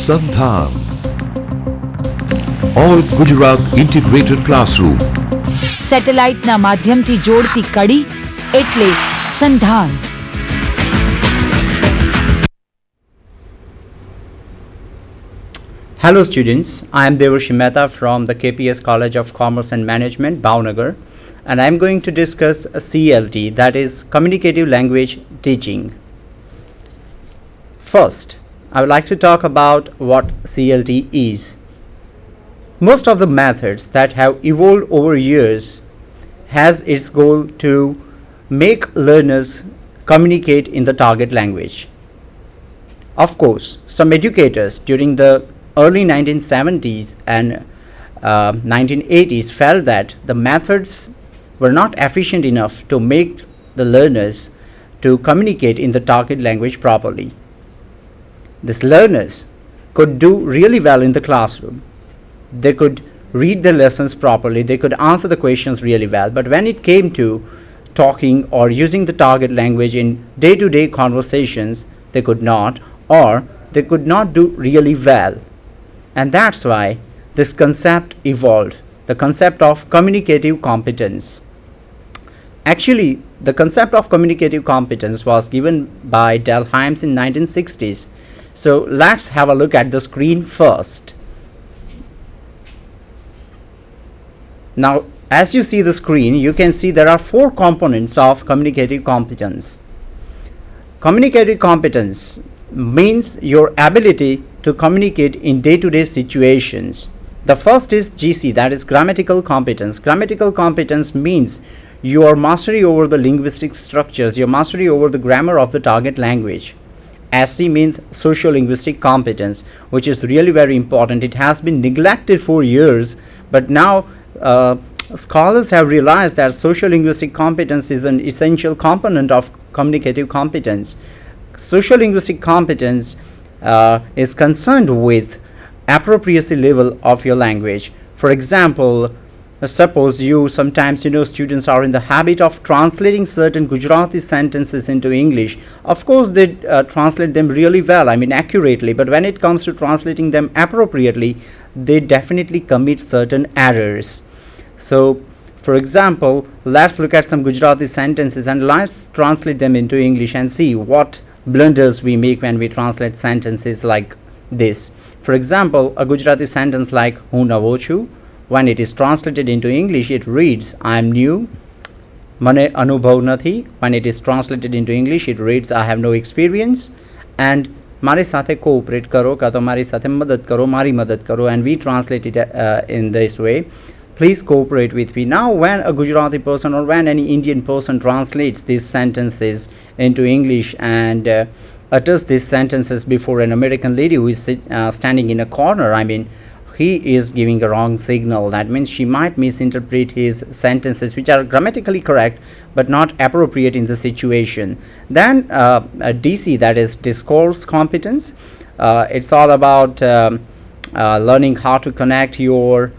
SANDHAN, All Gujarat Integrated Classroom. સેટેલાઇટના માધ્યમથી જોડતી કડી એટલે સંધાન. Hello students, I am Devarshi Mehta from the KPS College of Commerce and Management, Bhavnagar, and I am going to discuss a CLT, that is Communicative Language Teaching. First, I would like to talk about what CLT is. Most of the methods that have evolved over years has its goal to make learners communicate in the target language. Of course, some educators during the early 1970s and 1980s felt that the methods were not efficient enough to make the learners to communicate in the target language properly. These learners could do really well in the classroom. They could read the lessons properly, they could answer the questions really well, but when it came to talking or using the target language in day-to-day conversations, they could not, or they could not do really well. And that's why this concept evolved, the concept of communicative competence. Actually, the concept of communicative competence was given by Dalheims in 1960s. So let's have a look at the screen first. Now, as you see the screen, you can see there are 4 components of communicative competence. Communicative competence means your ability to communicate in day-to-day situations. The first is GC, that is grammatical competence. Grammatical competence means your mastery over the linguistic structures, your mastery over the grammar of the target language. SC means socio-linguistic competence, which is really very important. It has been neglected for years, but now scholars have realized that socio-linguistic competence is an essential component of communicative competence. Socio-linguistic competence is concerned with appropriacy level of your language. For example, suppose sometimes students are in the habit of translating certain Gujarati sentences into English. Of course, they translate them really well, accurately, but when it comes to translating them appropriately, they definitely commit certain errors. So, for example, let's look at some Gujarati sentences and let's translate them into English and see what blunders we make when we translate sentences like this. For example, a Gujarati sentence like Hun navo chu, when it is translated into English, it reads I am new. Mane anubhav nathi. When it is translated into English, it reads I have no experience. And mari sathe cooperate karo, ka to mari sathe madad karo, mari madad karo, and we translate it in this way. Please cooperate with me. Now, when a Gujarati person or when any Indian person translates these sentences into English and utters these sentences before an American lady who is standing in a corner, he is giving a wrong signal. That means she might misinterpret his sentences, which are grammatically correct but not appropriate in the situation. Then DC, that is discourse competence. It's all about learning how to connect your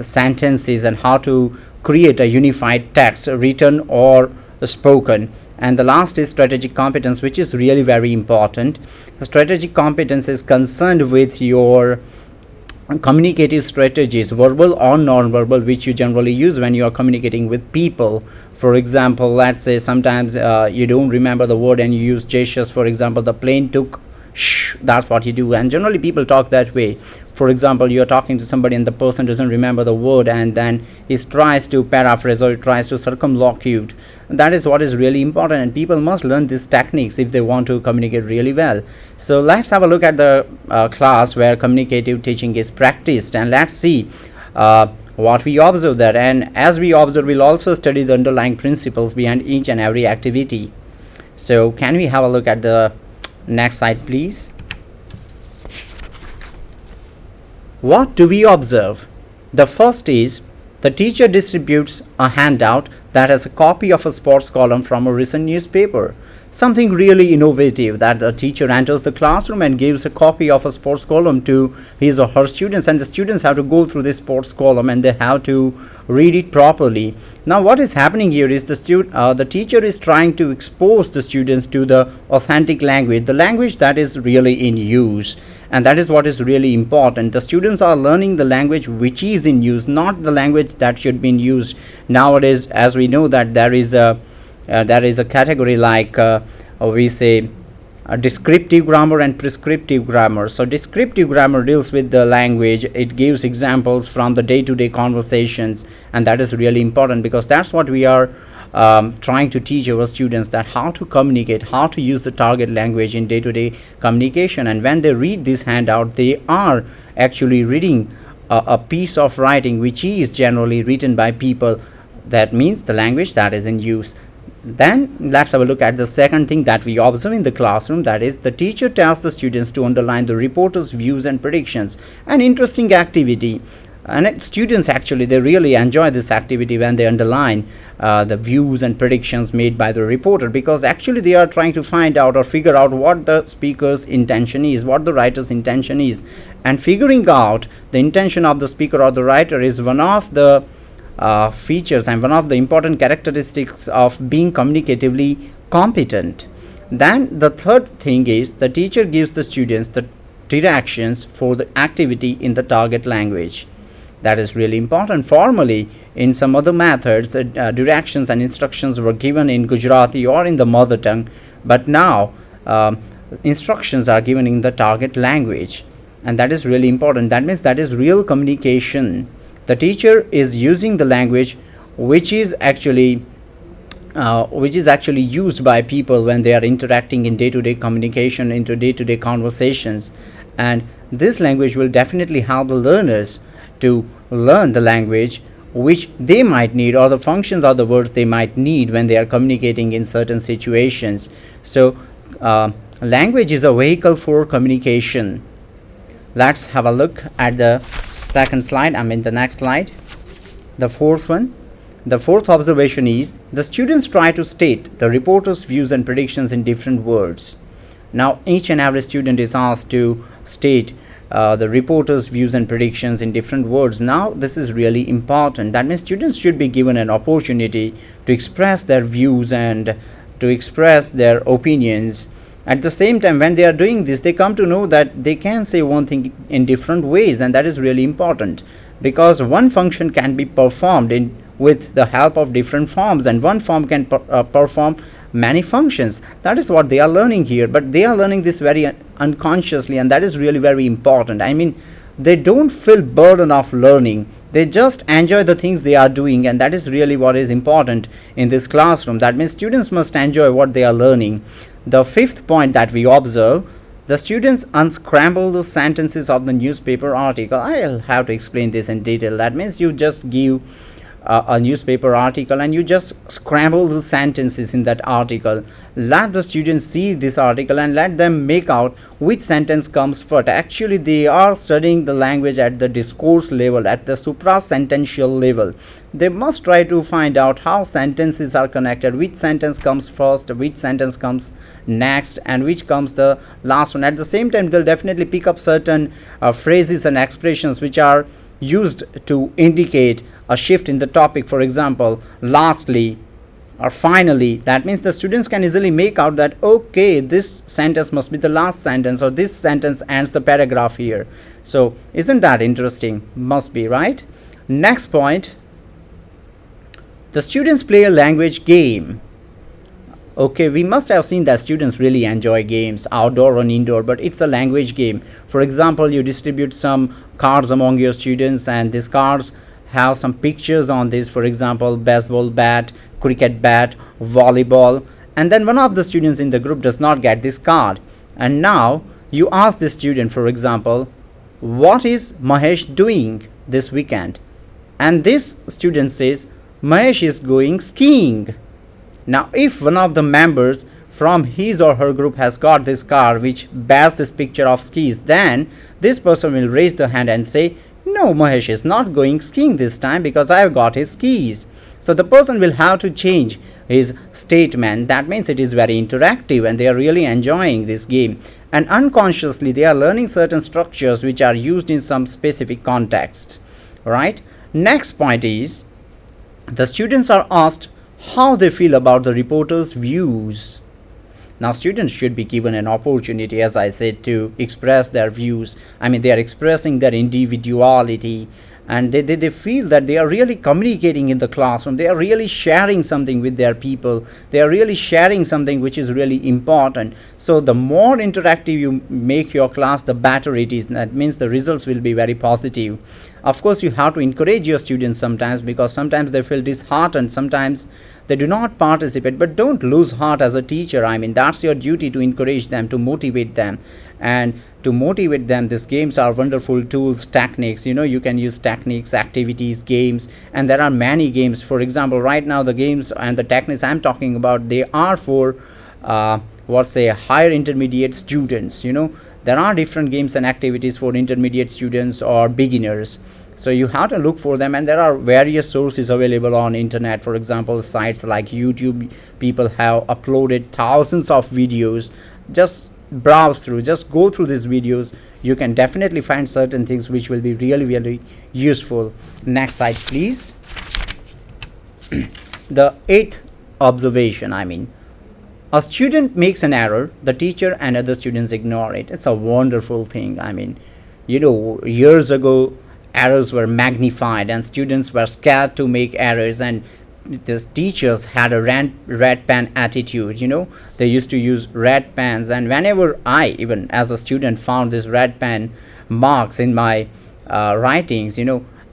sentences and how to create a unified text, written or spoken. And the last is strategic competence, which is really very important. The strategic competence is concerned with your communicative strategies, verbal or non-verbal, which you generally use when you are communicating with people. For example, let's say sometimes you don't remember the word and you use gestures. For example, the plane took shh, that's what you do, and generally people talk that way. For example, you are talking to somebody and the person doesn't remember the word and then he tries to paraphrase or he tries to circumlocute. That is what is really important, and people must learn these techniques if they want to communicate really well. So let's have a look at the class where communicative teaching is practiced, and let's see what we observe there. And as we observe, we'll also study the underlying principles behind each and every activity. So can we have a look at the next slide, please? What do we observe? The first is the teacher distributes a handout that has a copy of a sports column from a recent newspaper. something really innovative, that a teacher enters the classroom and gives a copy of a sports column to his or her students, and the students have to go through this sports column and they have to read it properly. Now what is happening here is the teacher is trying to expose the students to the authentic language, the language that is really in use, and that is what is really important. The students are learning the language which is in use, not the language that should be in use nowadays. As we know that there is a category like we say descriptive grammar and prescriptive grammar. So descriptive grammar deals with the language, it gives examples from the day-to-day conversations, and that is really important because that's what we are trying to teach our students, that how to communicate, how to use the target language in day-to-day communication. And when they read this handout, they are actually reading a piece of writing which is generally written by people, that means the language that is in use. Then let's have a look at the second thing that we observe in the classroom, that is the teacher tells the students to underline the reporter's views and predictions. An interesting activity, and students actually they really enjoy this activity when they underline the views and predictions made by the reporter, because actually they are trying to find out or figure out what the speaker's intention is, what the writer's intention is, and figuring out the intention of the speaker or the writer is one of the features and one of the important characteristics of being communicatively competent. Then the third thing is the teacher gives the students the directions for the activity in the target language. That is really important. Formerly, in some other methods, directions and instructions were given in Gujarati or in the mother tongue, but now instructions are given in the target language, and that is really important. That means that is real communication. The teacher is using the language which is actually used by people when they are interacting in day-to-day communication, into day-to-day conversations, and this language will definitely help the learners to learn the language which they might need, or the functions or the words they might need when they are communicating in certain situations. So language is a vehicle for communication. Let's have a look at the second slide, the next slide, the fourth one. The fourth observation is the students try to state the reporter's views and predictions in different words. Now each and every student is asked to state the reporter's views and predictions in different words. Now this is really important. That means students should be given an opportunity to express their views and to express their opinions. At the same time, when they are doing this, they come to know that they can say one thing in different ways, and that is really important, because one function can be performed with the help of different forms, and one form can perform many functions. That is what they are learning here, but they are learning this very unconsciously, and that is really very important. They don't feel burden of learning. They just enjoy the things they are doing, and that is really what is important in this classroom. That means students must enjoy what they are learning. The fifth point that we observe, the students unscramble the sentences of the newspaper article. I'll have to explain this in detail. That means you just give a newspaper article and you just scramble the sentences in that article. Let the students see this article and let them make out which sentence comes first. Actually, they are studying the language at the discourse level, at the supra-sentential level. They must try to find out how sentences are connected, which sentence comes first, which sentence comes next, and which comes the last one. At the same time, they'll definitely pick up certain phrases and expressions which are used to indicate a shift in the topic. For example, lastly or finally. That means the students can easily make out that, okay, this sentence must be the last sentence, or this sentence ends the paragraph here. So isn't that interesting? Must be, right? Next point, the students play a language game. Okay, we must have seen that students really enjoy games, outdoor and indoor, but it's a language game. For example, you distribute some cards among your students, and these cards have some pictures on this. For example, baseball bat, cricket bat, volleyball, and then one of the students in the group does not get this card. And now you ask the student, for example, what is Mahesh doing this weekend? And this student says, Mahesh is going skiing. Now, if one of the members from his or her group has got this card which bears this picture of skis, then this person will raise the hand and say, no, Mahesh is not going skiing this time because I have got his skis. So the person will have to change his statement. That means it is very interactive and they are really enjoying this game. And unconsciously they are learning certain structures which are used in some specific context. Right? Next point is the students are asked how they feel about the reporter's views. Now students should be given an opportunity, as I said, to express their views. I mean, they are expressing their individuality, and they feel that they are really communicating in the classroom. They are really sharing something with their people. They are really sharing something which is really important. So the more interactive you make your class, the better it is. That means the results will be very positive. Of course, you have to encourage your students sometimes, because sometimes they feel disheartened, sometimes they do not participate. But don't lose heart as a teacher. I mean, that's your duty, to encourage them, to motivate them. And to motivate them, these games are wonderful tools, techniques. You can use techniques, activities, games, and there are many games. For example, right now the games and the techniques I'm talking about, they are for higher intermediate students. There are different games and activities for intermediate students or beginners. So you have to look for them, and there are various sources available on internet. For example, sites like YouTube, people have uploaded thousands of videos. Just browse through, just go through these videos. You can definitely find certain things which will be really, really useful. Next slide, please. The eighth observation, a student makes an error, the teacher and other students ignore it. It's a wonderful thing. Years ago, errors were magnified and students were scared to make errors, and the teachers had a red pen attitude. They used to use red pens, and whenever I, even as a student, found this red pen marks in my writings,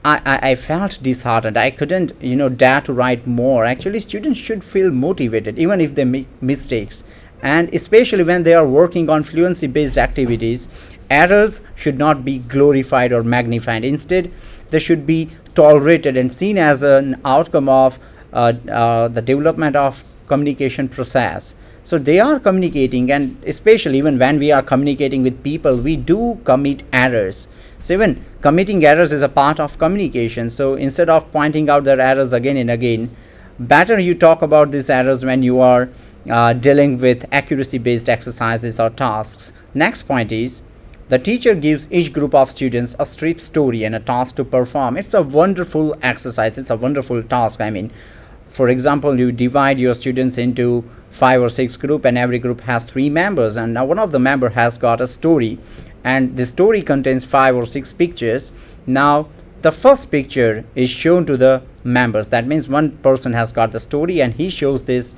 I felt disheartened. I couldn't dare to write more. Actually, students should feel motivated even if they make mistakes, and especially when they are working on fluency based activities. Errors should not be glorified or magnified. Instead, they should be tolerated and seen as an outcome of the development of communication process. So they are communicating, and especially even when we are communicating with people, we do commit errors. So even committing errors is a part of communication. So instead of pointing out their errors again and again, better you talk about these errors when you are dealing with accuracy based exercises or tasks. Next point is, the teacher gives each group of students a strip story and a task to perform. It's a wonderful exercise. It's a wonderful task. For example, you divide your students into 5 or 6 groups, and every group has 3 members. And now one of the member has got a story, and the story contains 5 or 6 pictures. Now the first picture is shown to the members. That means one person has got the story, and he shows this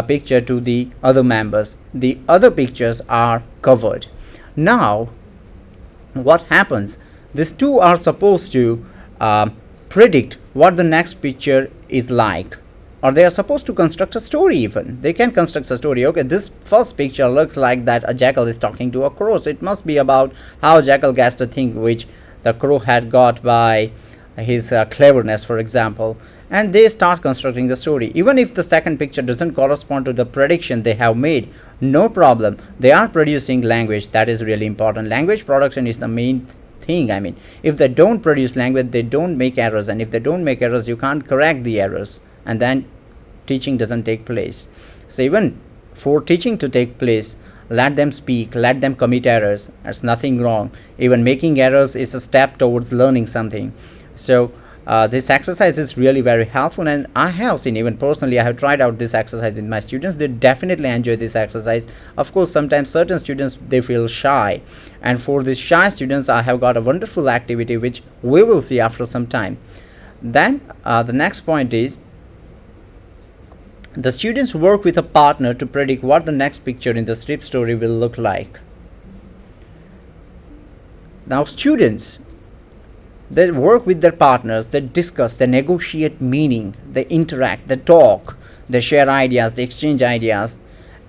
picture to the other members. The other pictures are covered. Now what happens? These two are supposed to predict what the next picture is like, or they are supposed to construct a story. Even they can construct a story. Okay, this first picture looks like that a jackal is talking to a crow, so it must be about how jackal gets the thing which the crow had got by his cleverness, for example. And they start constructing the story. Even if the second picture doesn't correspond to the prediction they have made, no problem. They are producing language. That is really important. Language production is the main thing. If they don't produce language, they don't make errors, and if they don't make errors, you can't correct the errors, and then teaching doesn't take place. So even for teaching to take place, let them speak, let them commit errors. There's nothing wrong. Even making errors is a step towards learning something. So this exercise is really very helpful, and I have seen, even personally, I have tried out this exercise with my students. They definitely enjoy this exercise. Of course, sometimes certain students, they feel shy, and for these shy students, I have got a wonderful activity which we will see after some time. Then the next point is, the students work with a partner to predict what the next picture in the strip story will look like. Now students, they work with their partners, they discuss, they negotiate meaning, they interact, they talk, they share ideas, they exchange ideas,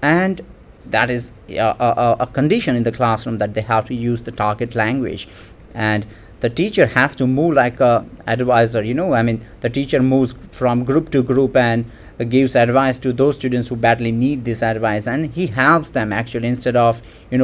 and that is a condition in the classroom, that they have to use the target language. And the teacher has to move like a advisor. The teacher moves from group to group and gives advice to those students who badly need this advice, and he helps them actually, instead of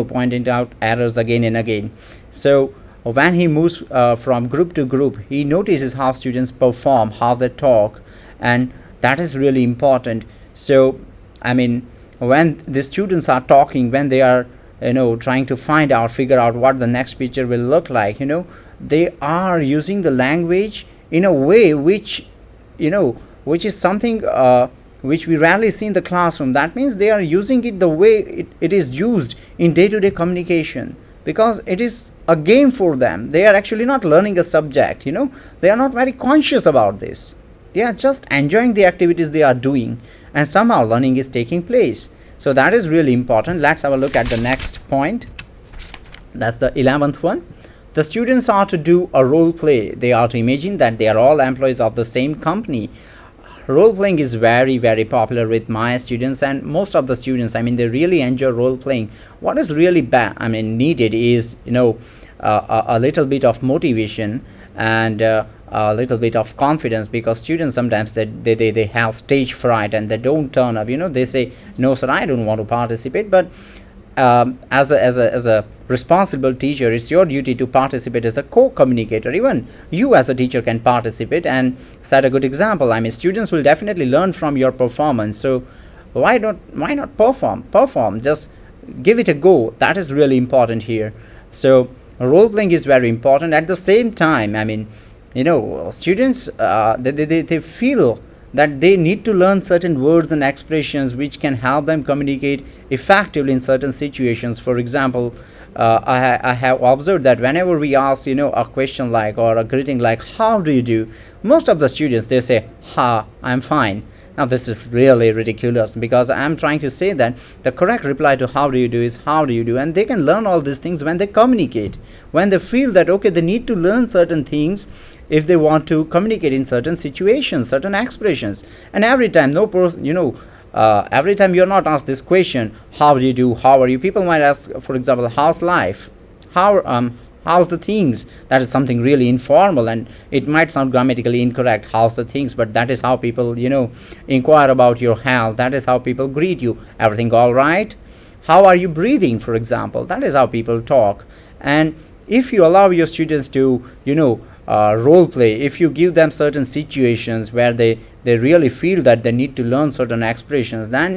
pointing out errors again and again. So when he moves from group to group, he notices how students perform, how they talk, and that is really important. So I mean, when the students are talking, when they are trying to figure out what the next picture will look like, they are using the language in a way which is something which we rarely see in the classroom. That means they are using it the way it is used in day-to-day communication, because it is a game for them. They are actually not learning a subject, they are not very conscious about this. They are just enjoying the activities they are doing, and somehow learning is taking place. So that is really important. Let's have a look at the next point. That's the 11th one. The students are to do a role play. They are to imagine that they are all employees of the same company. Role playing is very, very popular with my students, and most of the students, they really enjoy role playing. What is really needed is a little bit of motivation and a little bit of confidence, because students sometimes they have stage fright and they don't turn up. They say, no sir, I don't want to participate. But as a responsible teacher, it's your duty to participate as a co-communicator. Even you as a teacher can participate and set a good example. Students will definitely learn from your performance. So why not perform? Just give it a go. That is really important here. So role playing is very important. At the same time, students they feel that they need to learn certain words and expressions which can help them communicate effectively in certain situations. For example, I have observed that whenever we ask a question like, or a greeting like, how do you do, most of the students, they say, ha, I'm fine. Now this is really ridiculous, because I'm trying to say that the correct reply to how do you do is how do you do, and they can learn all these things when they communicate, when they feel that okay, they need to learn certain things if they want to communicate in certain situations, certain expressions. And every time every time you're not asked this question, how do you do, how are you, people might ask, for example, how's life, how's the things. That is something really informal, and it might sound grammatically incorrect, how's the things, but that is how people inquire about your health. That is how people greet you. Everything all right? How are you breathing, for example? That is how people talk. And if you allow your students to role play, if you give them certain situations where they really feel that they need to learn certain expressions, then